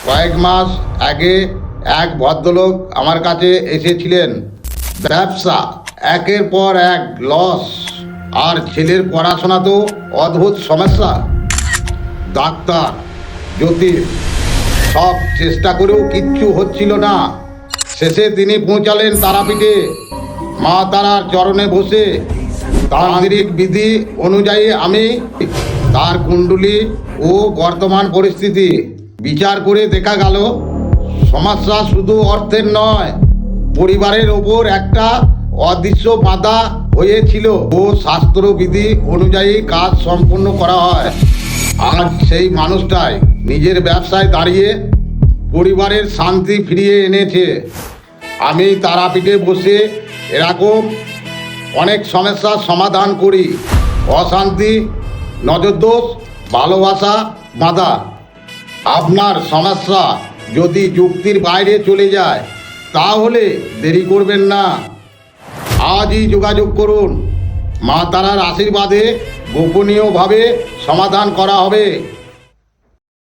কয়েক মাস আগে এক ভদ্রলোক আমার কাছে এসেছিলেন। ব্যবসা একের পর এক লস, আর ছেলের পড়াশোনা তো অদ্ভুত সমস্যা। ডাক্তার, জ্যোতিষ সব চেষ্টা করেও কিচ্ছু হচ্ছিল না। শেষে তিনি পৌঁছালেন তারাপীঠে। মা তারার চরণে বসে তান্ত্রিক বিধি অনুযায়ী আমি তার কুণ্ডলী ও বর্তমান পরিস্থিতি বিচার করে দেখা গেল সমস্যা শুধু অর্থের নয়, পরিবারের ওপর একটা অদৃশ্য বাধা হয়েছিল ও শাস্ত্রবিধি অনুযায়ী কাজ সম্পূর্ণ করা হয়। আজ সেই মানুষটাই নিজের ব্যবসায় দাঁড়িয়ে পরিবারের শান্তি ফিরিয়ে এনেছে। আমি তারাপীঠে বসে এরকম অনেক সমস্যার সমাধান করি। অশান্তি, নজরদোষ, ভালোবাসা, বাধা। আপনার সমস্যা যদি যুক্তির বাইরে চলে যায় তাহলে দেরি করবেন না, আজই যোগাযোগ করুন। মা তারার আশীর্বাদে গোপনীয়ভাবে সমাধান করা হবে।